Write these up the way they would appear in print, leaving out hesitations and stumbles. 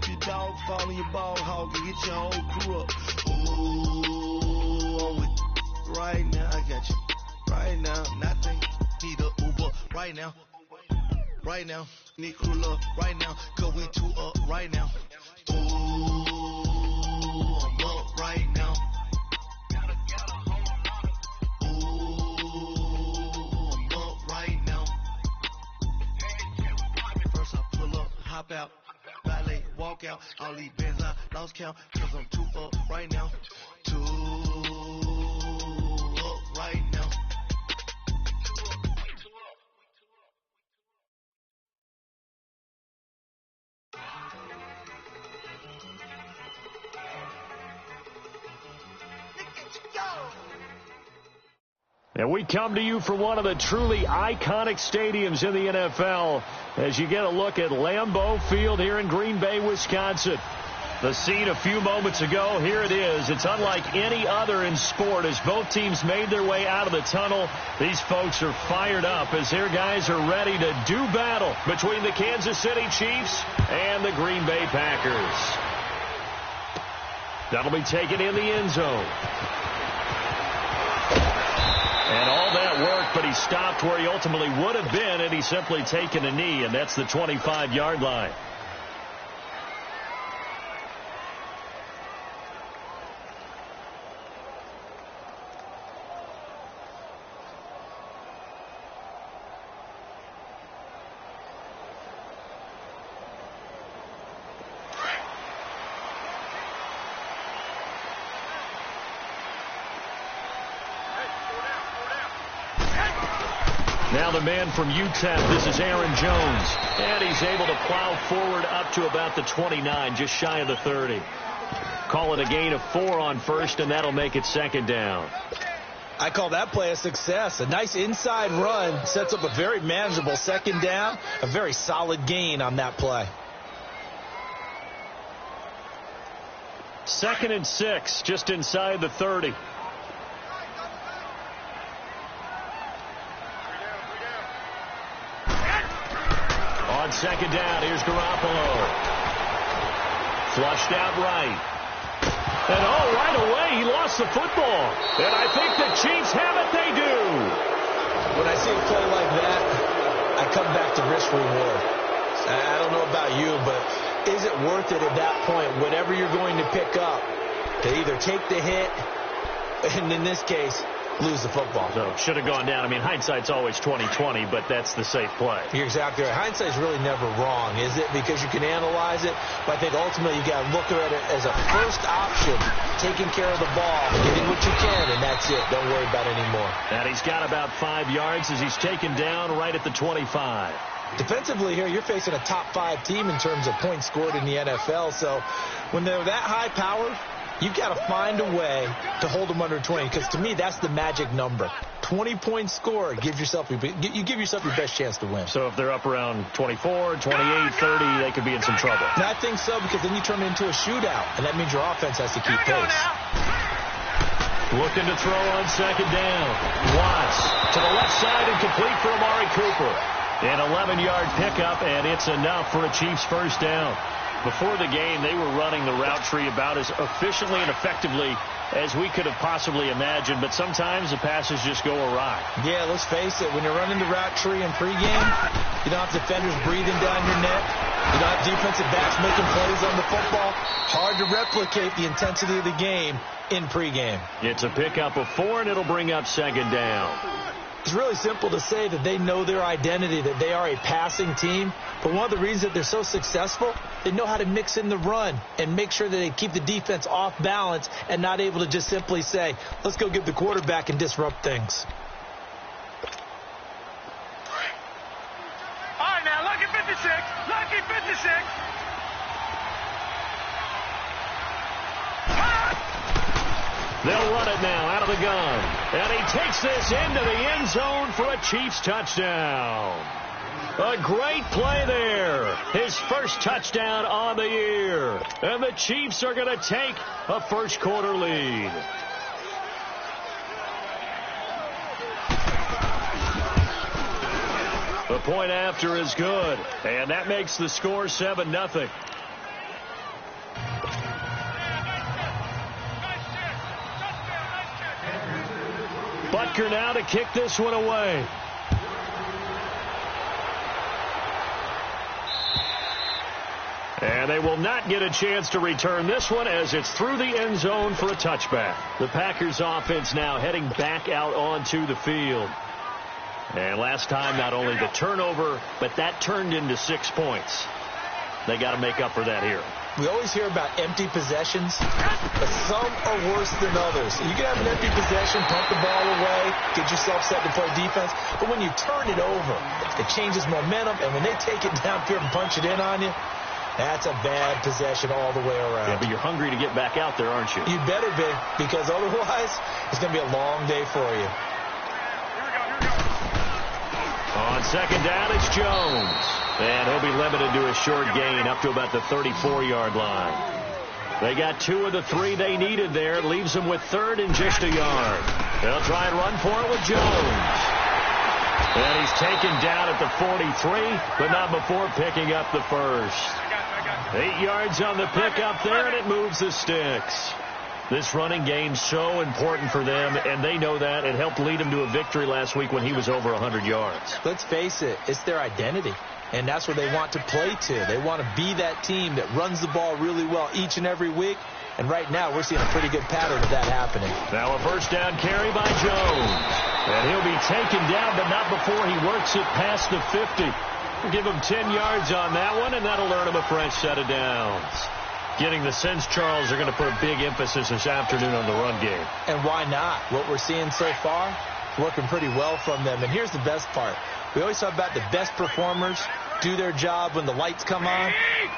If your dog fall in your ball hog and get your whole crew up. Ooh, I'm with you. Right now, I got you. Right now, nothing. Need a Uber. Right now. Right now. Need crew love. Right now. Going to up right now. Ooh, I'm up right now. Hop out, ballet, walk out, all these bands I lost count, cause I'm too up right now, too up right now. And we come to you from one of the truly iconic stadiums in the NFL as you get a look at Lambeau Field here in Green Bay, Wisconsin. The scene a few moments ago, here it is. It's unlike any other in sport as both teams made their way out of the tunnel. These folks are fired up as their guys are ready to do battle between the Kansas City Chiefs and the Green Bay Packers. That'll be taken in the end zone. And all that worked, but he stopped where he ultimately would have been had he simply taken a knee, and that's the 25-yard line. Now the man from UTEP, this is Aaron Jones. And he's able to plow forward up to about the 29, just shy of the 30. Call it a gain of 4 on first, and that'll make it second down. I call that play a success. A nice inside run sets up a very manageable second down. A very solid gain on that play. 2nd and 6, just inside the 30. On second down, here's Garoppolo. Flushed out right. And right away, he lost the football. And I think the Chiefs have it. They do. When I see a play like that, I come back to risk reward. I don't know about you, but is it worth it at that point, whatever you're going to pick up, to either take the hit, and in this case, lose the football? So should have gone down. I mean, hindsight's always 20/20, but that's the safe play. You're exactly right. Hindsight's really never wrong, is it? Because you can analyze it, but I think ultimately you got to look at it as a first option, taking care of the ball, getting what you can, and that's it. Don't worry about it anymore. And he's got about 5 yards as he's taken down right at the 25. Defensively here, you're facing a top 5 team in terms of points scored in the NFL, so when they're that high powered, you've got to find a way to hold them under 20, because to me, that's the magic number. 20 points scored, you give yourself your best chance to win. So if they're up around 24, 28, 30, they could be in some trouble. And I think so, because then you turn it into a shootout, and that means your offense has to keep pace. Looking to throw on second down. Watts to the left side and complete for Amari Cooper. An 11-yard pickup, and it's enough for a Chiefs first down. Before the game, they were running the route tree about as efficiently and effectively as we could have possibly imagined, but sometimes the passes just go awry. Yeah, let's face it. When you're running the route tree in pregame, you don't have defenders breathing down your neck. You don't have defensive backs making plays on the football. Hard to replicate the intensity of the game in pregame. It's a pickup of 4, and it'll bring up second down. It's really simple to say that they know their identity, that they are a passing team. But one of the reasons that they're so successful, they know how to mix in the run and make sure that they keep the defense off balance and not able to just simply say, let's go get the quarterback and disrupt things. All right, now, lucky 56. Lucky 56. They'll run it now out of the gun. And he takes this into the end zone for a Chiefs touchdown. A great play there. His first touchdown on the year. And the Chiefs are going to take a first quarter lead. The point after is good. And that makes the score 7-0. Butker now to kick this one away. And they will not get a chance to return this one as it's through the end zone for a touchback. The Packers offense now heading back out onto the field. And last time, not only the turnover, but that turned into 6 points. They got to make up for that here. We always hear about empty possessions, but some are worse than others. You can have an empty possession, pump the ball away, get yourself set to play defense, but when you turn it over, it changes momentum, and when they take it downfield and punch it in on you, that's a bad possession all the way around. Yeah, but you're hungry to get back out there, aren't you? You better be, because otherwise it's going to be a long day for you. On second down, it's Jones. And he'll be limited to a short gain up to about the 34-yard line. They got 2 of the 3 they needed there. Leaves them with 3rd and just a yard. They'll try and run for it with Jones. And he's taken down at the 43, but not before picking up the first. 8 yards on the pickup there, and it moves the sticks. This running game so important for them, and they know that. It helped lead them to a victory last week when he was over 100 yards. Let's face it, it's their identity, and that's what they want to play to. They want to be that team that runs the ball really well each and every week, and right now we're seeing a pretty good pattern of that happening. Now a first down carry by Jones, and he'll be taken down, but not before he works it past the 50. We'll give him 10 yards on that one, and that'll earn him a fresh set of downs. Getting the sense, Charles, are going to put a big emphasis this afternoon on the run game. And why not? What we're seeing so far, working pretty well from them. And here's the best part. We always talk about the best performers do their job when the lights come on.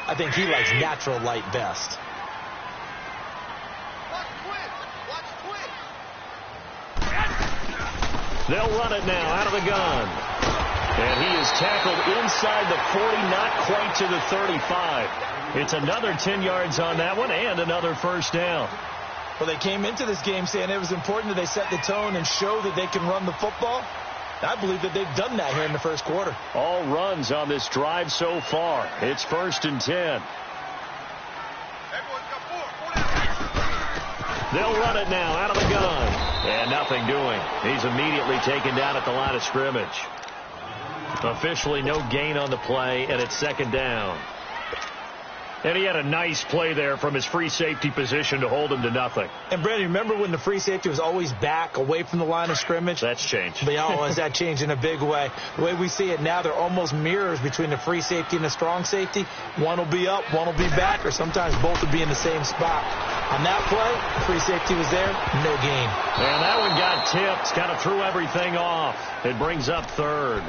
I think he likes natural light best. They'll run it now out of the gun. And he is tackled inside the 40, not quite to the 35. It's another 10 yards on that one and another first down. Well, they came into this game saying it was important that they set the tone and show that they can run the football. I believe that they've done that here in the first quarter. All runs on this drive so far. It's 1st and 10. They'll run it now out of the gun. And nothing doing. He's immediately taken down at the line of scrimmage. Officially no gain on the play, and it's 2nd down. And he had a nice play there from his free safety position to hold him to nothing. And, Brandon, remember when the free safety was always back away from the line of scrimmage? That's changed. But has that changed in a big way? The way we see it now, they're almost mirrors between the free safety and the strong safety. One will be up, one will be back, or sometimes both will be in the same spot. On that play, free safety was there, no gain. And that one got tipped, kind of threw everything off. It brings up 3rd.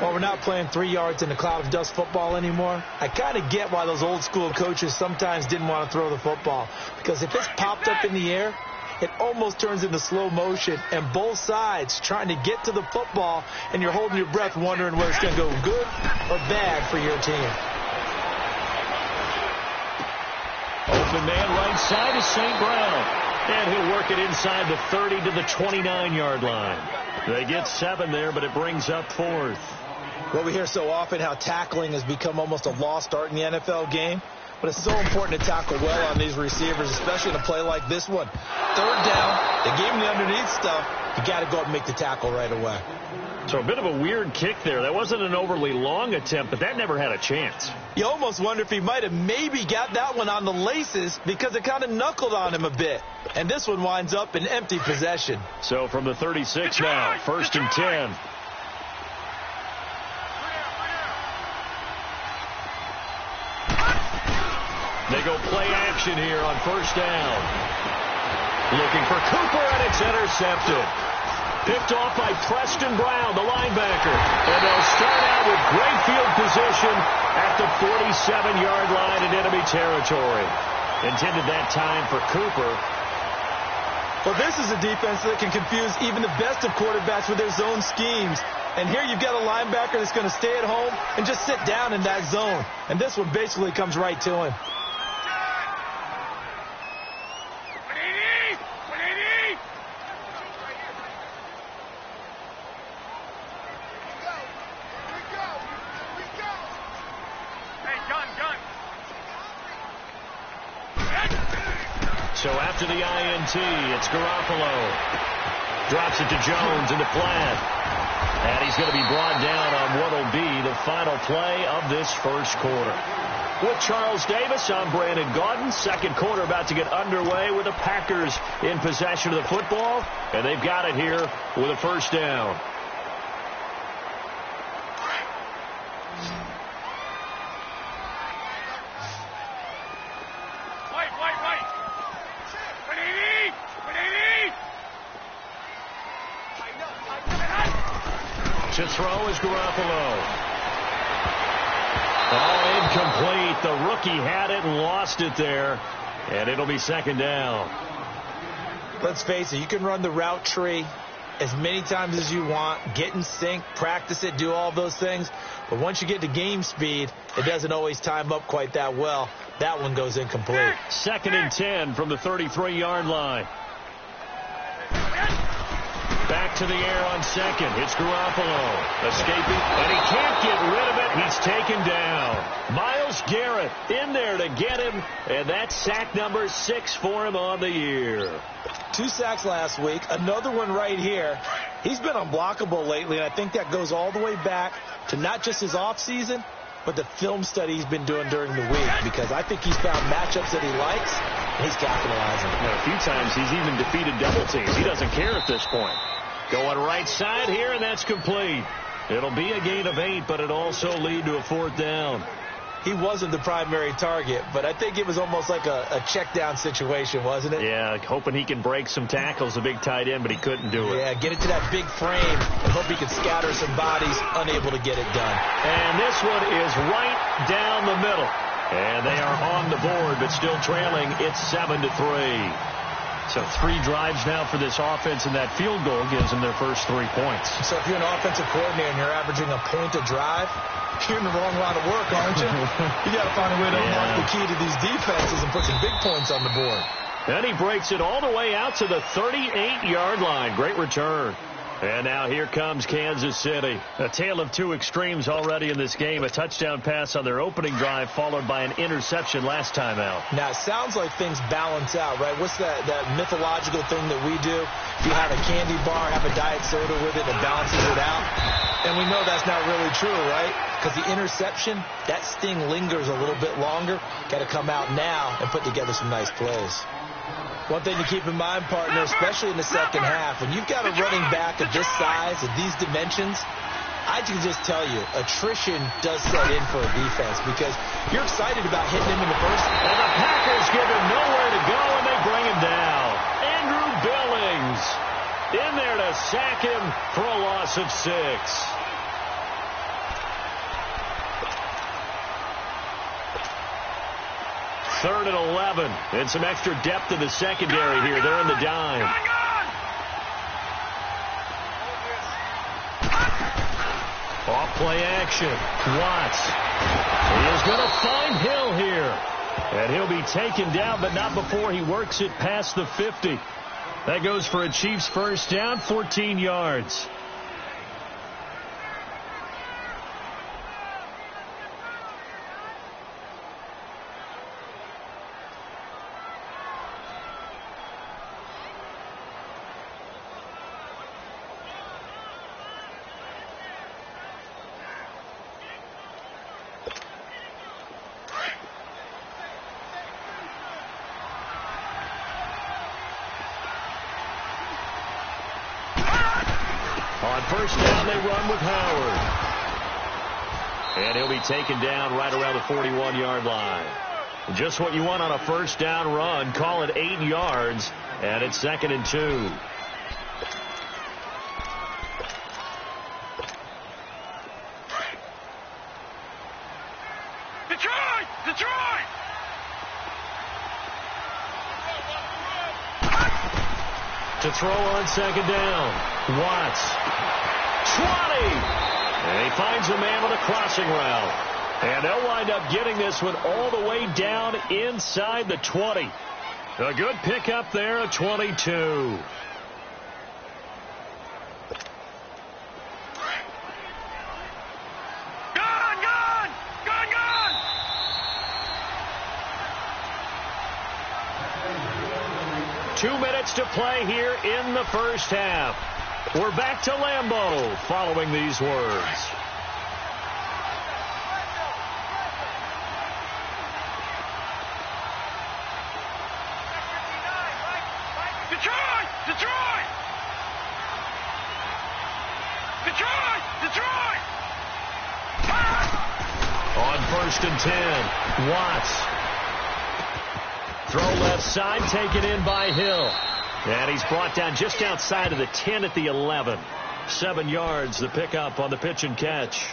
Well, we're not playing 3 yards in a cloud of dust football anymore. I kind of get why those old school coaches sometimes didn't want to throw the football. Because if it's popped up in the air, it almost turns into slow motion. And both sides trying to get to the football, and you're holding your breath wondering whether it's going to go good or bad for your team. Open man right side is St. Brown. And he'll work it inside the 30 to the 29-yard line. They get 7 there, but it brings up 4th. Well, we hear so often how tackling has become almost a lost art in the NFL game. But it's so important to tackle well on these receivers, especially in a play like this one. 3rd down, they gave him the underneath stuff. You got to go up and make the tackle right away. So a bit of a weird kick there. That wasn't an overly long attempt, but that never had a chance. You almost wonder if he might have maybe got that one on the laces because it kind of knuckled on him a bit. And this one winds up in empty possession. So from the 36 now, 1st and 10. They go play action here on 1st down. Looking for Cooper, and it's intercepted. Picked off by Preston Brown, the linebacker. And they'll start out with great field position at the 47-yard line in enemy territory. Intended that time for Cooper. Well, this is a defense that can confuse even the best of quarterbacks with their zone schemes. And here you've got a linebacker that's going to stay at home and just sit down in that zone. And this one basically comes right to him. So after the INT, it's Garoppolo. Drops it to Jones into Platt. And he's going to be brought down on what will be the final play of this first quarter. With Charles Davis, I'm Brandon Gaudin. Second quarter about to get underway with the Packers in possession of the football. And they've got it here with a first down. To throw is Garoppolo. Oh, incomplete. The rookie had it and lost it there. And it'll be second down. Let's face it, you can run the route tree as many times as you want, get in sync, practice it, do all those things. But once you get to game speed, it doesn't always time up quite that well. That one goes incomplete. 2nd and 10 from the 33-yard line. Back to the air on second. It's Garoppolo escaping, and he can't get rid of it. He's taken down. Myles Garrett in there to get him, and that's sack number 6 for him on the year. 2 sacks last week, another one right here. He's been unblockable lately, and I think that goes all the way back to not just his offseason, but the film study he's been doing during the week, because I think he's found matchups that he likes, and he's capitalizing. A few times he's even defeated double teams. He doesn't care at this point. Going right side here, and that's complete. It'll be a gain of 8, but it'll also lead to a 4th down. He wasn't the primary target, but I think it was almost like a check down situation, wasn't it? Yeah, hoping he can break some tackles, a big tight end, but he couldn't do it. Yeah, get it to that big frame and hope he can scatter some bodies, unable to get it done. And this one is right down the middle. And they are on the board, but still trailing. It's 7-3. So 3 drives now for this offense, and that field goal gives them their first 3 points. So if you're an offensive coordinator and you're averaging a point a drive, you're in the wrong line of work, aren't you? You got to find a way to unlock the key to these defenses and put some big points on the board. And he breaks it all the way out to the 38-yard line. Great return. And now here comes Kansas City. A tale of 2 extremes already in this game. A touchdown pass on their opening drive, followed by an interception last time out. Now, it sounds like things balance out, right? What's that mythological thing that we do? If you have a candy bar, have a diet soda with it, it balances it out. And we know that's not really true, right? Because the interception, that sting lingers a little bit longer. Got to come out now and put together some nice plays. One thing to keep in mind, partner, especially in the second half, when you've got a running back of this size and these dimensions, I can just tell you, attrition does set in for a defense because you're excited about hitting him in the first. And the Packers give him nowhere to go, and they bring him down. Andrew Billings in there to sack him for a loss of 6. 3rd and 11. And some extra depth in the secondary here. They're in the dime. Off play action. Watts. He is going to find Hill here. And he'll be taken down, but not before he works it past the 50. That goes for a Chiefs first down, 14 yards. On first down, they run with Howard. And he'll be taken down right around the 41-yard line. Just what you want on a first down run. Call it 8 yards, and it's 2nd and 2. Detroit! Detroit! To throw on second down. Watts. 20! And he finds the man with a crossing route. And they'll wind up getting this one all the way down inside the 20. A good pickup there at 22. 2 minutes to play here in the first half. We're back to Lambeau following these words. Detroit! Detroit! Detroit! Detroit! On 1st and 10, Watts. Throw left side, taken in by Hill. And he's brought down just outside of the 10 at the 11. 7 yards, the pickup on the pitch and catch.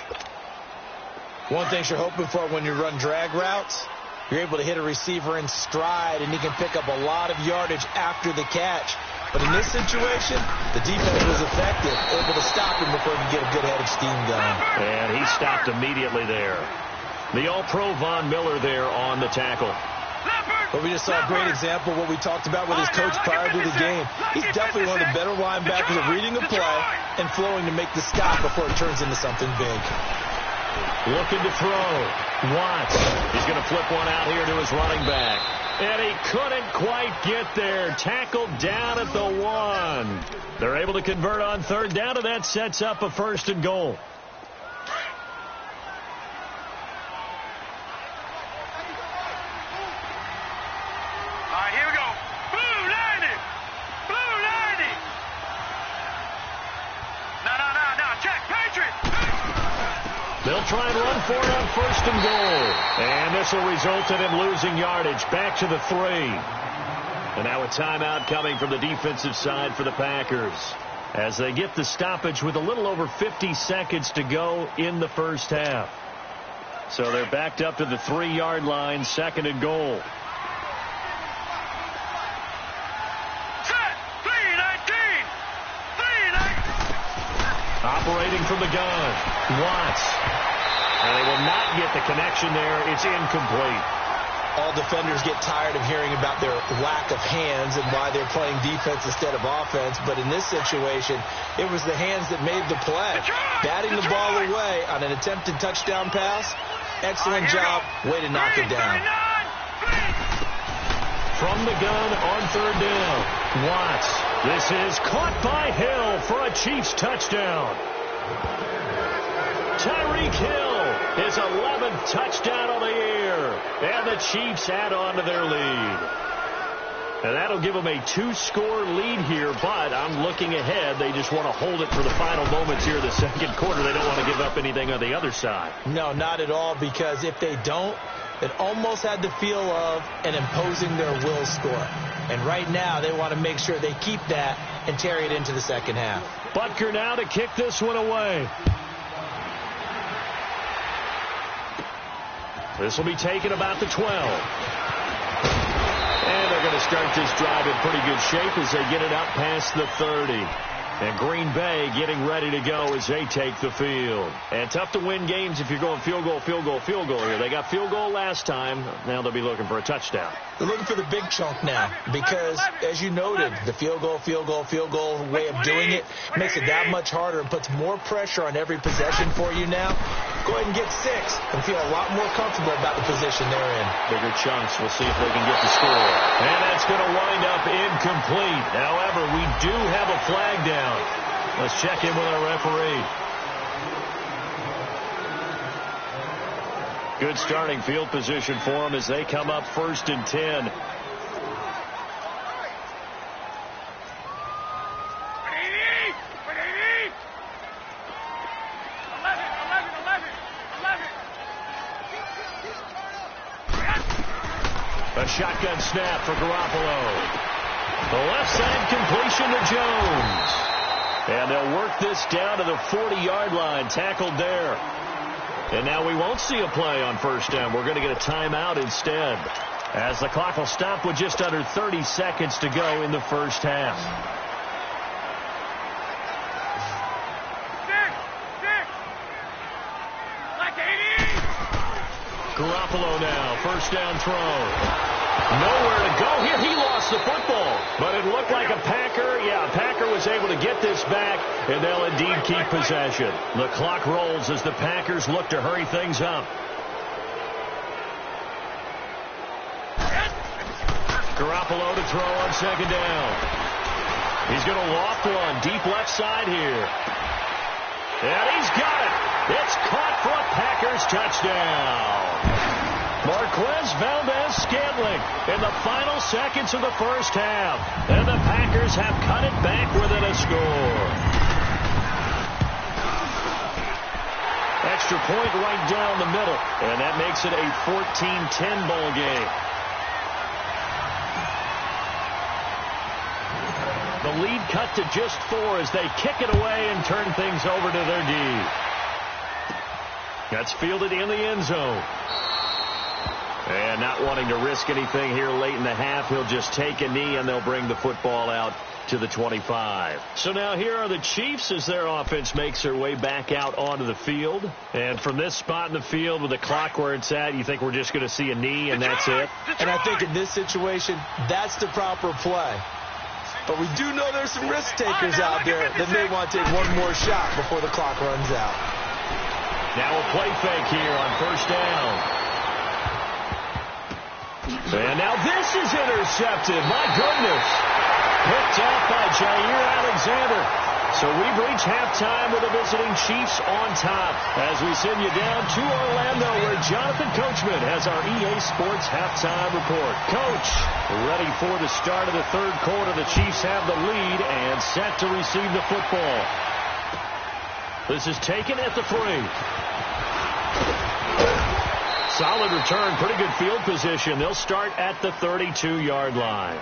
One thing you're hoping for when you run drag routes, you're able to hit a receiver in stride, and he can pick up a lot of yardage after the catch. But in this situation, the defense was effective, able to stop him before he could get a good head of steam going. And he stopped immediately there. The All-Pro Von Miller there on the tackle. But we just saw a great example of what we talked about with his coach prior to the game. He's definitely one of the better linebackers at reading the play and flowing to make the stop before it turns into something big. Looking to throw. Watts. He's going to flip one out here to his running back. And he couldn't quite get there. Tackled down at the 1. They're able to convert on 3rd down, and that sets up a 1st and goal. They'll try and run for it on 1st and goal. And this will result in him losing yardage back to the 3. And now a timeout coming from the defensive side for the Packers as they get the stoppage with a little over 50 seconds to go in the first half. So they're backed up to the 3-yard line, 2nd and goal. Operating from the gun, Watts. And they will not get the connection there. It's incomplete. All defenders get tired of hearing about their lack of hands and why they're playing defense instead of offense. But in this situation, it was the hands that made the play. Batting the ball away on an attempted touchdown pass. Excellent job. Way to knock it down. From the gun on 3rd down, Watts. This is caught by Hill for a Chiefs touchdown. Tyreek Hill, his 11th touchdown on the year. And the Chiefs add on to their lead. And that'll give them a 2-score lead here, but I'm looking ahead. They just want to hold it for the final moments here in the 2nd quarter. They don't want to give up anything on the other side. No, not at all, because if they don't, it almost had the feel of an imposing their will score. And right now, they want to make sure they keep that and carry it into the 2nd half. Butker now to kick this one away. This will be taken about the 12. And they're going to start this drive in pretty good shape as they get it out past the 30. And Green Bay getting ready to go as they take the field. And tough to win games if you're going field goal, field goal, field goal here. They got field goal last time. Now they'll be looking for a touchdown. They're looking for the big chunk now because, as you noted, the field goal way of doing it makes it that much harder and puts more pressure on every possession for you now. Go ahead and get 6 and feel a lot more comfortable about the position they're in. Bigger chunks. We'll see if they can get the score. And that's going to wind up incomplete. However, we do have a flag down. Let's check in with our referee. Good starting field position for them as they come up 1st and 10. A shotgun snap for Garoppolo. The left side completion to Jones. And they'll work this down to the 40-yard line. Tackled there. And now we won't see a play on 1st down. We're going to get a timeout instead, as the clock will stop with just under 30 seconds to go in the first half. Garoppolo now, 1st down throw. Nowhere to go here. He lost the football, but it looked like a Packer. Yeah, a Packer was able to get this back, and they'll indeed keep possession. The clock rolls as the Packers look to hurry things up. Garoppolo to throw on second down. He's going to loft one deep left side here. And he's got it. It's caught for a Packers touchdown. Marquez Valdez-Scantling in the final seconds of the first half. And the Packers have cut it back within a score. Extra point right down the middle. And that makes it a 14-10 ball game. The lead cut to just 4 as they kick it away and turn things over to their D. That's fielded in the end zone. And not wanting to risk anything here late in the half, he'll just take a knee and they'll bring the football out to the 25. So now here are the Chiefs as their offense makes their way back out onto the field. And from this spot in the field with the clock where it's at, you think we're just going to see a knee and that's it? And I think in this situation, that's the proper play. But we do know there's some risk takers out there that may want to take one more shot before the clock runs out. Now a play fake here on first down. And now this is intercepted. My goodness. Picked up by Jair Alexander. So we've reached halftime with the visiting Chiefs on top as we send you down to Orlando where Jonathan Coachman has our EA Sports halftime report. Coach, ready for the start of the third quarter. The Chiefs have the lead and set to receive the football. This is taken at the 3. Solid return, pretty good field position. They'll start at the 32-yard line.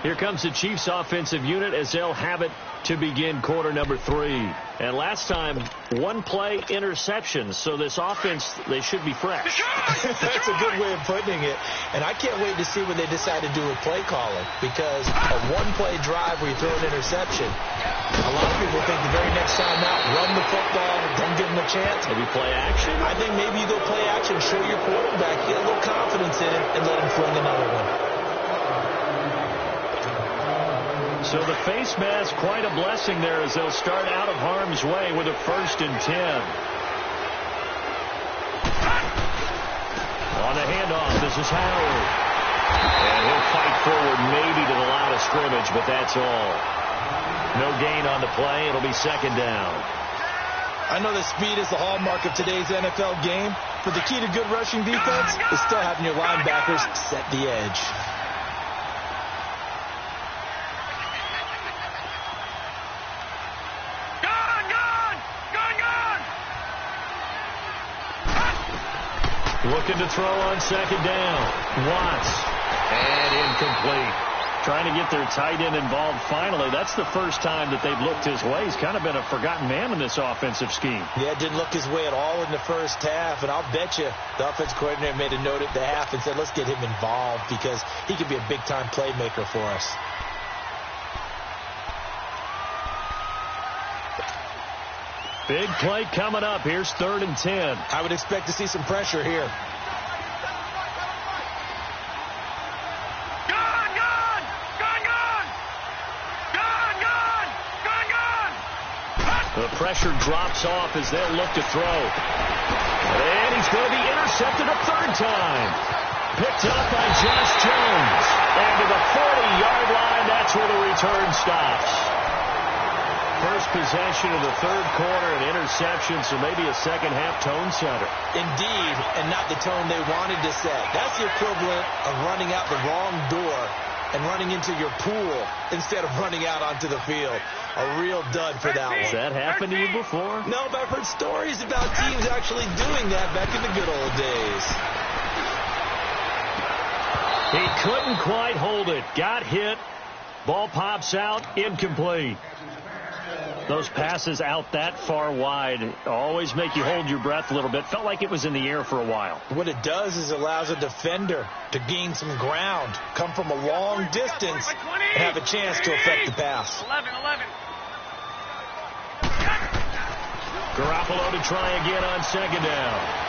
Here comes the Chiefs offensive unit as they'll have it to begin quarter number 3. And last time, one play interception. So this offense, they should be fresh. That's a good way of putting it. And I can't wait to see when they decide to do a play calling. Because a one-play drive where you throw an interception, a lot of people think the very next time out, run the football, don't give them a chance. Maybe play action? I think maybe you go play action, show your quarterback, get a little confidence in it, and let him fling another one. So the face mask, quite a blessing there as they'll start out of harm's way with a 1st and 10. On the handoff, this is Howard. And he'll fight forward maybe to the line of scrimmage, but that's all. No gain on the play. It'll be second down. I know that speed is the hallmark of today's NFL game, but the key to good rushing defense is still having your linebackers set the edge. Looking to throw on second down. Watts. And incomplete. Trying to get their tight end involved finally. That's the first time that they've looked his way. He's kind of been a forgotten man in this offensive scheme. Yeah, didn't look his way at all in the first half. And I'll bet you the offense coordinator made a note at the half and said, let's get him involved because he could be a big-time playmaker for us. Big play coming up. Here's 3rd and 10. I would expect to see some pressure here. The pressure drops off as they'll look to throw. And he's going to be intercepted a 3rd time. Picked up by Josh Jones. And to the 40-yard line, that's where the return stops. First possession of the third quarter, an interception, so maybe a second-half tone setter. Indeed, and not the tone they wanted to set. That's the equivalent of running out the wrong door and running into your pool instead of running out onto the field. A real dud for that one. Has that happened to you before? No, but I've heard stories about teams actually doing that back in the good old days. He couldn't quite hold it. Got hit. Ball pops out. Incomplete. Those passes out that far wide always make you hold your breath a little bit. Felt like it was in the air for a while. What it does is allows a defender to gain some ground, come from a long distance, and have a chance to affect the pass. 11. Garoppolo to try again on second down.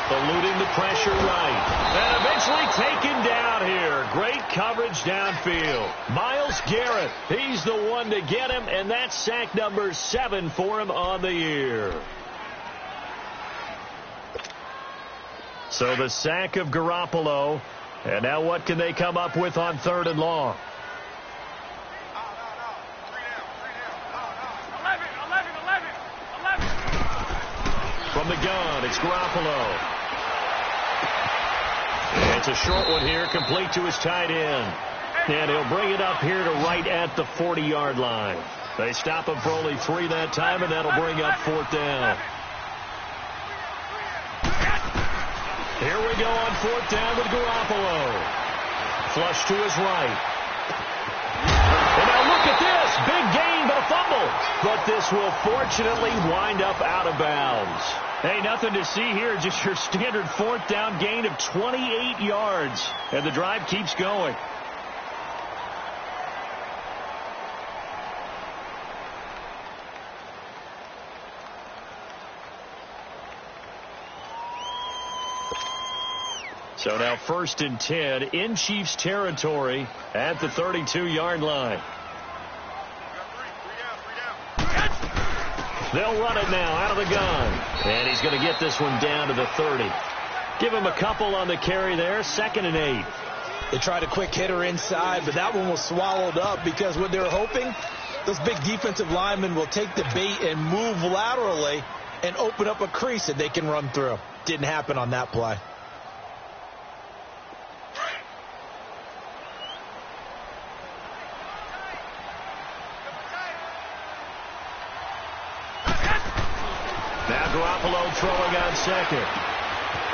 Eluding the pressure right. And eventually taken down here. Great coverage downfield. Myles Garrett, he's the one to get him, and that's sack number 7 for him on the year. So the sack of Garoppolo, And now what can they come up with on 3rd and long? From the gun, it's Garoppolo. It's a short one here, complete to his tight end. And he'll bring it up here to right at the 40-yard line. They stop him for only 3 that time, and that'll bring up 4th down. Here we go on 4th down with Garoppolo. Flush to his right. And now look at this. Big gain, but a fumble. But this will fortunately wind up out of bounds. Hey, nothing to see here. Just your standard 4th down gain of 28 yards. And the drive keeps going. So now 1st and 10 in Chiefs territory at the 32-yard line. They'll run it now out of the gun. And he's going to get this one down to the 30. Give him a couple on the carry there. 2nd and 8. They tried a quick hitter inside, but that one was swallowed up because what they're hoping, those big defensive linemen will take the bait and move laterally and open up a crease that they can run through. Didn't happen on that play. Now Garoppolo throwing on 2nd.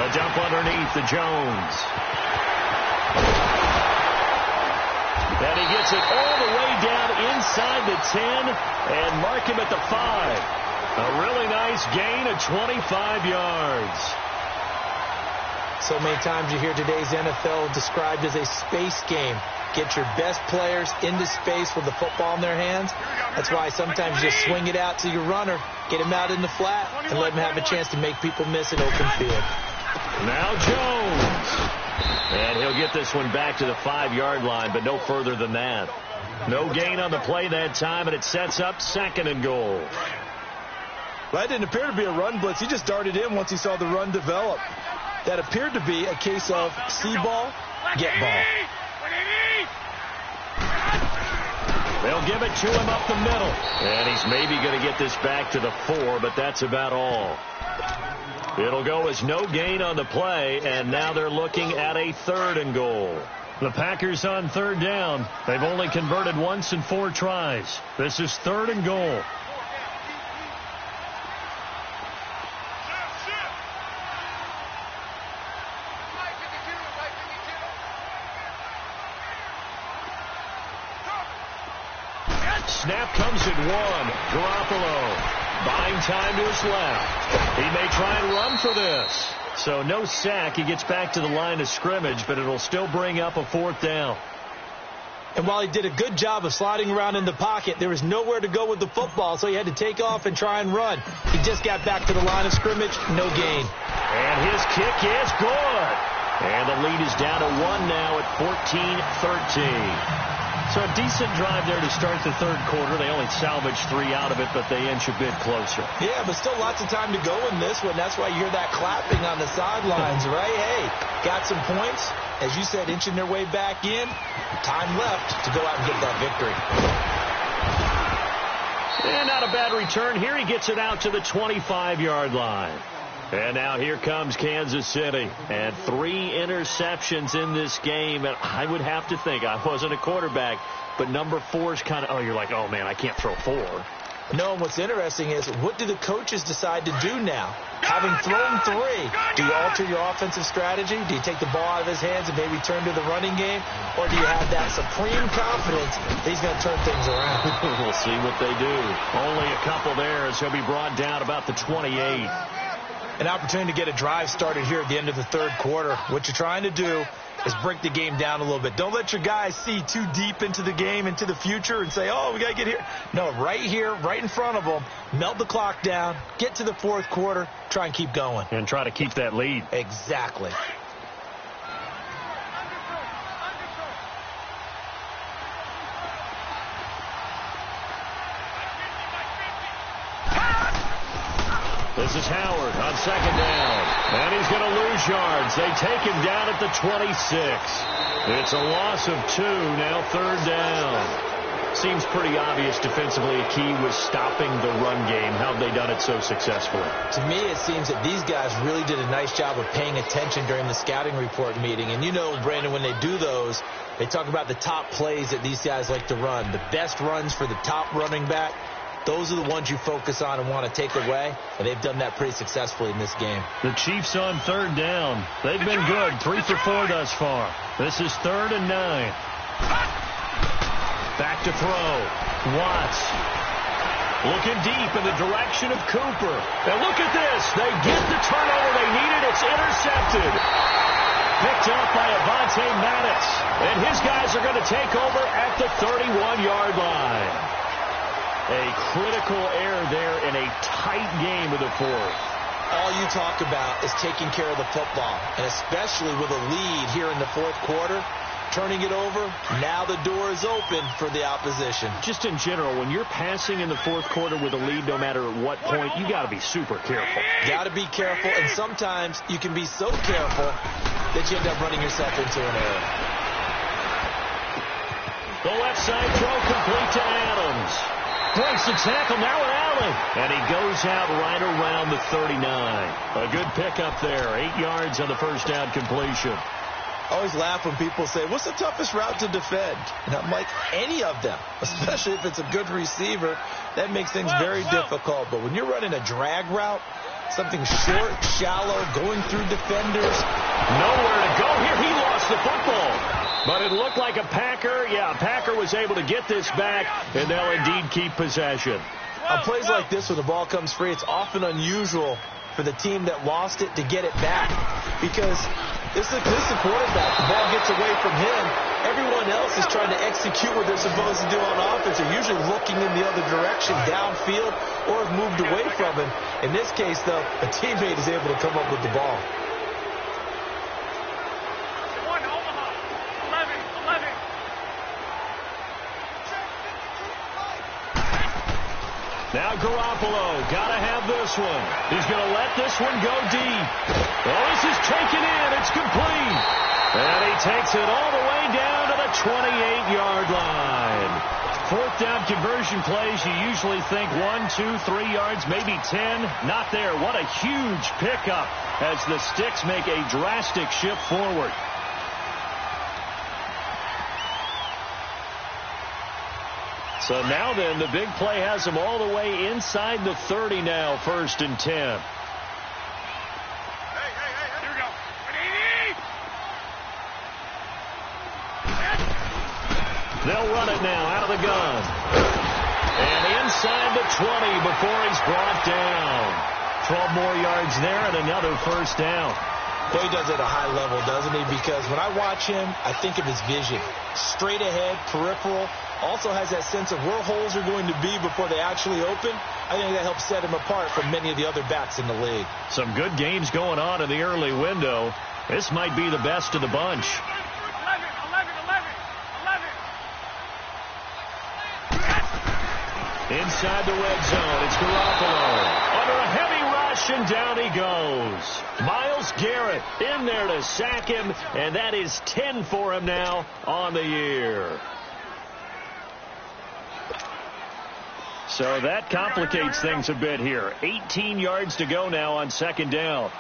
A dump underneath to Jones. And he gets it all the way down inside the 10 and mark him at the 5. A really nice gain of 25 yards. So many times you hear today's NFL described as a space game. Get your best players into space with the football in their hands. That's why sometimes you just swing it out to your runner, get him out in the flat, and let him have a chance to make people miss an open field. Now Jones. And he'll get this one back to the 5-yard line, but no further than that. No gain on the play that time, and it sets up 2nd and goal. Well, that didn't appear to be a run blitz. He just darted in once he saw the run develop. That appeared to be a case of see ball, get ball. They'll give it to him up the middle. And he's maybe going to get this back to the 4, but that's about all. It'll go as no gain on the play, and now they're looking at a 3rd and goal. The Packers on 3rd down. They've only converted once in 4 tries. This is 3rd and goal. Snap comes at 1. Garoppolo buying time to his left. He may try and run for this. So no sack. He gets back to the line of scrimmage, but it'll still bring up a 4th down. And while he did a good job of sliding around in the pocket, there was nowhere to go with the football, so he had to take off and try and run. He just got back to the line of scrimmage, no gain. And his kick is good. And the lead is down to 1 now at 14-13. So a decent drive there to start the 3rd quarter. They only salvaged 3 out of it, but they inch a bit closer. Yeah, but still lots of time to go in this one. That's why you hear that clapping on the sidelines, right? Hey, got some points. As you said, inching their way back in. Time left to go out and get that victory. And not a bad return here. He gets it out to the 25-yard line. And now here comes Kansas City. And 3 interceptions in this game. And I would have to think, I wasn't a quarterback, but number 4 is kind of, oh, you're like, oh, man, I can't throw 4. No, and what's interesting is, what do the coaches decide to do now? Having thrown 3, do you alter your offensive strategy? Do you take the ball out of his hands and maybe turn to the running game? Or do you have that supreme confidence that he's going to turn things around? We'll see what they do. Only a couple there as he'll be brought down about the 28. An opportunity to get a drive started here at the end of the 3rd quarter. What you're trying to do is break the game down a little bit. Don't let your guys see too deep into the game, into the future, and say, oh, we got to get here. No, right here, right in front of them, melt the clock down, get to the 4th quarter, try and keep going. And try to keep that lead. Exactly. This is Howard on second down. And he's going to lose yards. They take him down at the 26. It's a loss of 2, now third down. Seems pretty obvious defensively a key was stopping the run game. How have they done it so successfully? To me, it seems that these guys really did a nice job of paying attention during the scouting report meeting. And you know, Brandon, when they do those, they talk about the top plays that these guys like to run. The best runs for the top running back. Those are the ones you focus on and want to take away, and they've done that pretty successfully in this game. The Chiefs on third down. They've been good, 3 for 4 thus far. This is 3rd and 9. Back to throw. Watts looking deep in the direction of Cooper. And look at this. They get the turnover they needed. It's intercepted. Picked up by Avonte Maddox. And his guys are going to take over at the 31-yard line. A critical error there in a tight game of the fourth. All you talk about is taking care of the football, and especially with a lead here in the fourth quarter, turning it over, now the door is open for the opposition. Just in general, when you're passing in the fourth quarter with a lead, no matter at what point, you got to be super careful. Got to be careful, and sometimes you can be so careful that you end up running yourself into an error. The left side throw complete to Adams. Breaks the tackle now with Allen. And he goes out right around the 39. A good pickup there. 8 yards on the first down completion. I always laugh when people say, what's the toughest route to defend? And I'm like, any of them, especially if it's a good receiver. That makes things very difficult. But when you're running a drag route, something short, shallow, going through defenders. Nowhere to go here. He lost the football. But it looked like a Packer. Yeah, Packer was able to get this back, and they'll indeed keep possession. On plays like this where the ball comes free, it's often unusual for the team that lost it to get it back. Because this is the quarterback. The ball gets away from him. Everyone else is trying to execute what they're supposed to do on offense. They're usually looking in the other direction, downfield, or have moved away from him. In this case, though, a teammate is able to come up with the ball. Now Garoppolo, gotta have this one. He's gonna let this one go deep. Oh, this is taken in. It's complete. And he takes it all the way down to the 28-yard line. Fourth down conversion plays, you usually think 1, 2, 3 yards, maybe 10. Not there. What a huge pickup as the Sticks make a drastic shift forward. So now then, the big play has them all the way inside the 30 now, 1st and 10. Here we go. They'll run it now out of the gun. And inside the 20 before he's brought down. 12 more yards there and another first down. Well, he does it at a high level, doesn't he? Because when I watch him, I think of his vision. Straight ahead, peripheral. Also has that sense of where holes are going to be before they actually open. I think that helps set him apart from many of the other backs in the league. Some good games going on in the early window. This might be the best of the bunch. 11. Inside the red zone, it's Garoppolo. Under a heavy rush, and down he goes. Myles Garrett in there to sack him, and that is 10 for him now on the year. So that complicates things a bit here. 18 yards to go now on second down.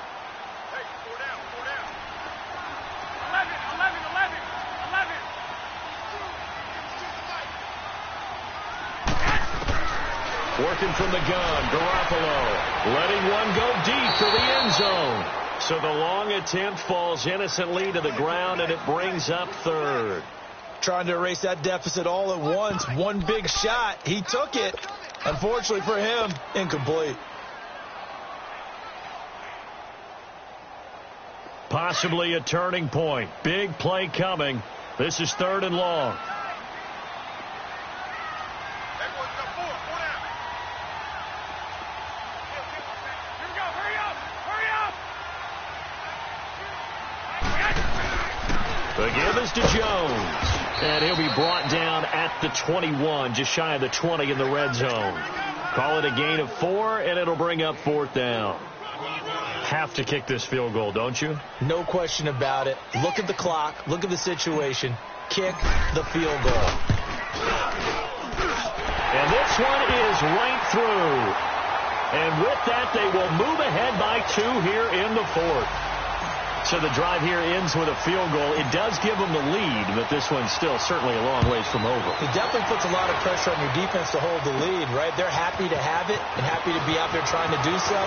Working from the gun, Garoppolo letting one go deep for the end zone. So the long attempt falls innocently to the ground, and it brings up 3rd. Trying to erase that deficit all at once. One big shot. He took it. Unfortunately for him, incomplete. Possibly a turning point. Big play coming. This is 3rd and long. The give is to Jones. And he'll be brought down at the 21, just shy of the 20 in the red zone. Call it a gain of 4, and it'll bring up 4th down. Have to kick this field goal, don't you? No question about it. Look at the clock. Look at the situation. Kick the field goal. And this one is right through. And with that, they will move ahead by 2 here in the 4th. So the drive here ends with a field goal. It does give them the lead, but this one's still certainly a long ways from over. It definitely puts a lot of pressure on your defense to hold the lead, right? They're happy to have it and happy to be out there trying to do so.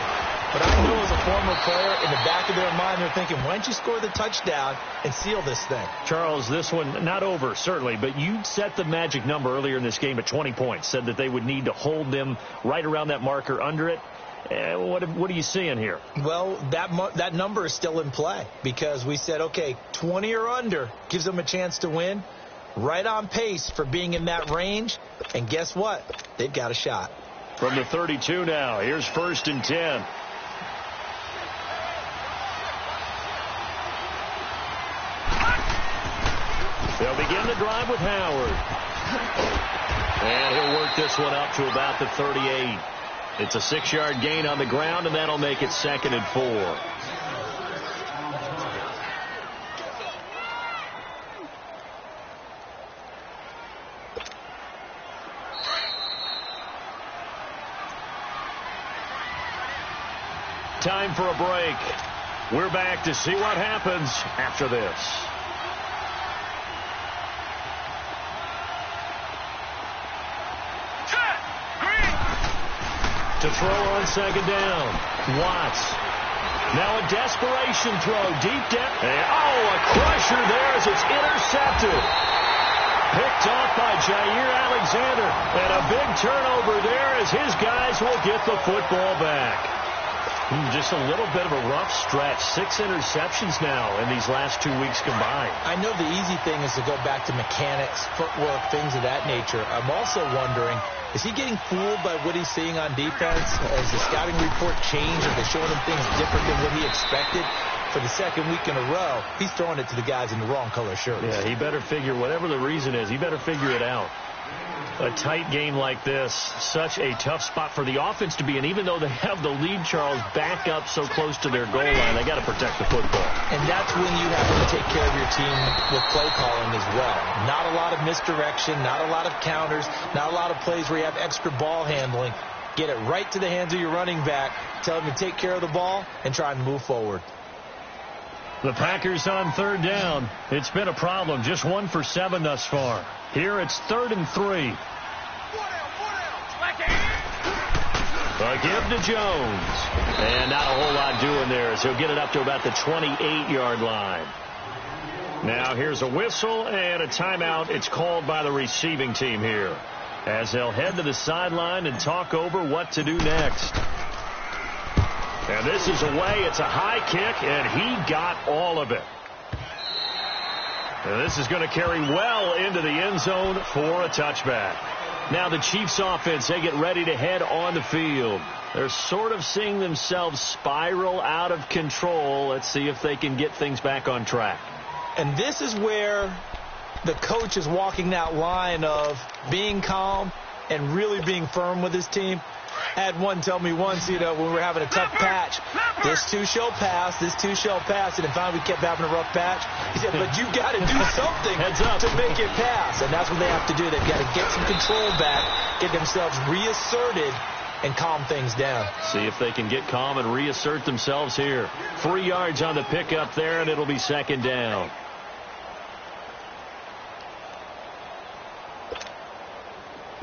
But I know as a former player, in the back of their mind, they're thinking, why don't you score the touchdown and seal this thing? Charles, this one not over, certainly, but you set the magic number earlier in this game at 20 points, said that they would need to hold them right around that marker under it. What are you seeing here? Well, that number is still in play because we said, okay, 20 or under gives them a chance to win. Right on pace for being in that range. And guess what? They've got a shot. From the 32 now, here's 1st and 10. They'll begin the drive with Howard. And he'll work this one up to about the 38. It's a 6-yard gain on the ground, and that'll make it 2nd and 4. Time for a break. We're back to see what happens after this. To throw on 2nd down. Watts. Now a desperation throw deep down. A crusher there as it's intercepted. Picked off by Jair Alexander. And a big turnover there as his guys will get the football back. Just a little bit of a rough stretch. 6 interceptions now in these last 2 weeks combined. I know the easy thing is to go back to mechanics, footwork, things of that nature. I'm also wondering, is he getting fooled by what he's seeing on defense? Has the scouting report changed? Are they showing him things different than what he expected? For the 2nd week in a row, he's throwing it to the guys in the wrong color shirts. Yeah, he better figure, whatever the reason is, he better figure it out. A tight game like this, such a tough spot for the offense to be in. Even though they have the lead, Charles, back up so close to their goal line, they got to protect the football. And that's when you have to take care of your team with play calling as well. Not a lot of misdirection, not a lot of counters, not a lot of plays where you have extra ball handling. Get it right to the hands of your running back, tell him to take care of the ball, and try and move forward. The Packers on 3rd down. It's been a problem. Just 1 for 7 thus far. Here it's 3rd and 3. A give to Jones. And not a whole lot doing there as he'll get it up to about the 28-yard line. Now here's a whistle and a timeout. It's called by the receiving team here as they'll head to the sideline and talk over what to do next. And this is away. It's a high kick, and he got all of it. And this is going to carry well into the end zone for a touchback. Now the Chiefs offense, they get ready to head on the field. They're sort of seeing themselves spiral out of control. Let's see if they can get things back on track. And this is where the coach is walking that line of being calm and really being firm with his team. I had one tell me once, when we were having a tough patch, this too shall pass, this too shall pass. And finally we kept having a rough patch. He said, but you got to do something to make it pass. And that's what they have to do. They've got to get some control back, get themselves reasserted, and calm things down. See if they can get calm and reassert themselves here. 3 yards on the pickup there, and it'll be 2nd down.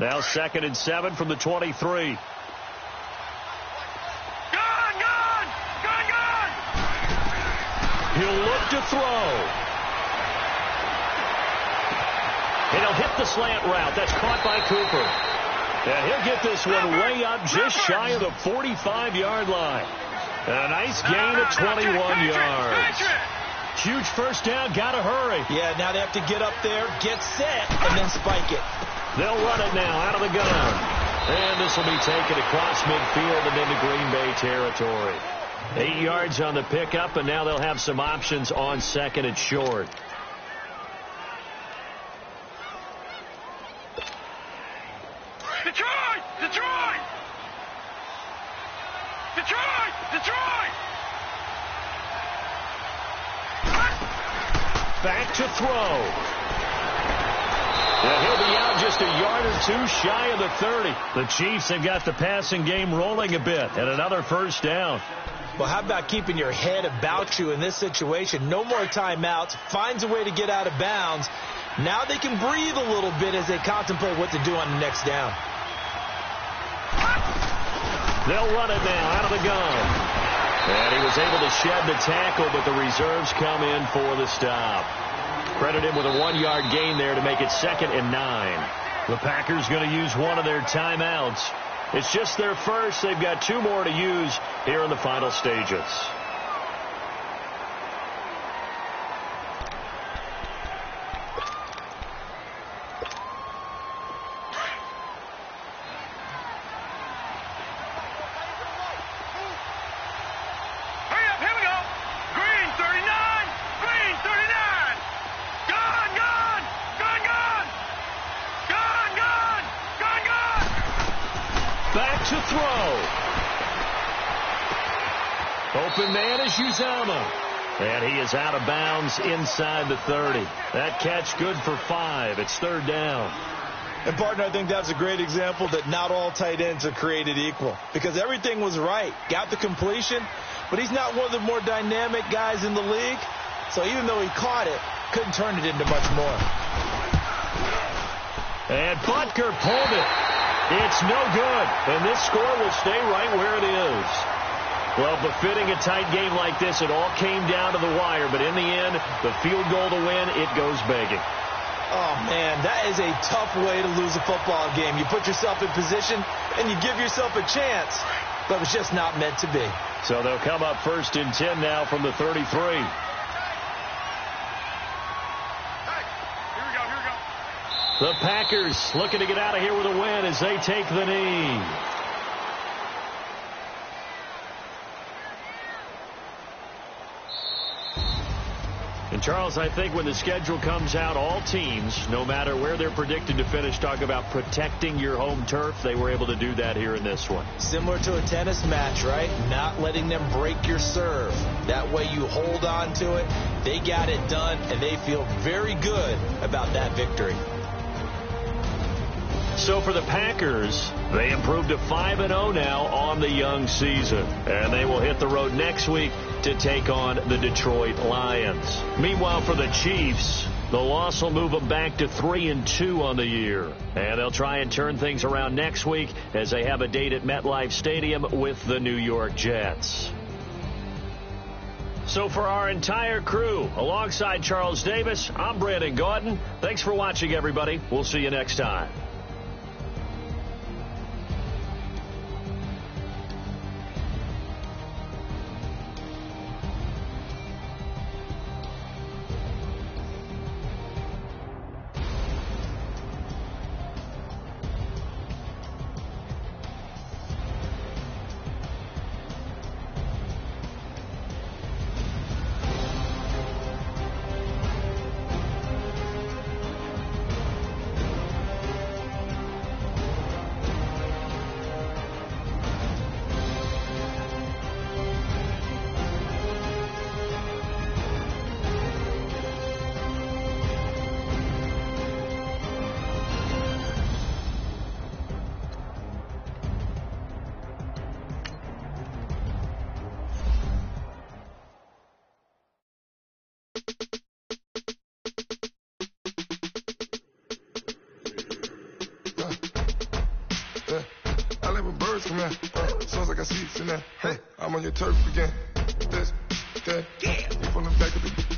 Now 2nd and 7 from the 23. He'll look to throw. And he'll hit the slant route. That's caught by Cooper. And he'll get this one way up just shy of the 45-yard line. And a nice gain of 21 yards. Huge first down. Got to hurry. Yeah, now they have to get up there, get set, and then spike it. They'll run it now out of the gun. And this will be taken across midfield and into Green Bay territory. 8 yards on the pickup, and now they'll have some options on 2nd and short. Detroit! Detroit! back to throw. And he'll be out just a yard or two shy of the 30. The Chiefs have got the passing game rolling a bit, and another first down. Well, how about keeping your head about you in this situation? No more timeouts. Finds a way to get out of bounds. Now they can breathe a little bit as they contemplate what to do on the next down. They'll run it now out of the gun. And he was able to shed the tackle, but the reserves come in for the stop. Credit him with a 1-yard gain there to make it 2nd and 9. The Packers going to use one of their timeouts. It's just their first. They've got 2 more to use here in the final stages. Back to throw. Open man is Uzomah. And he is out of bounds inside the 30. That catch good for 5. It's 3rd down. And, partner, I think that's a great example that not all tight ends are created equal. Because everything was right. Got the completion, but he's not one of the more dynamic guys in the league. So even though he caught it, couldn't turn it into much more. And Butker pulled it. It's no good, and this score will stay right where it is. Well, befitting a tight game like this, it all came down to the wire, but in the end, the field goal to win, it goes begging. Oh, man, that is a tough way to lose a football game. You put yourself in position, and you give yourself a chance, but it's just not meant to be. So they'll come up 1st and 10 now from the 33. The Packers looking to get out of here with a win as they take the knee. And, Charles, I think when the schedule comes out, all teams, no matter where they're predicted to finish, talk about protecting your home turf. They were able to do that here in this one. Similar to a tennis match, right? Not letting them break your serve. That way you hold on to it. They got it done, and they feel very good about that victory. So for the Packers, they improved to 5-0 now on the young season. And they will hit the road next week to take on the Detroit Lions. Meanwhile, for the Chiefs, the loss will move them back to 3-2 on the year. And they'll try and turn things around next week as they have a date at MetLife Stadium with the New York Jets. So for our entire crew, alongside Charles Davis, I'm Brandon Gaudin. Thanks for watching, everybody. We'll see you next time. Sounds like I see it in there. Hey, I'm on your turf again. This, that, yeah. From the back of the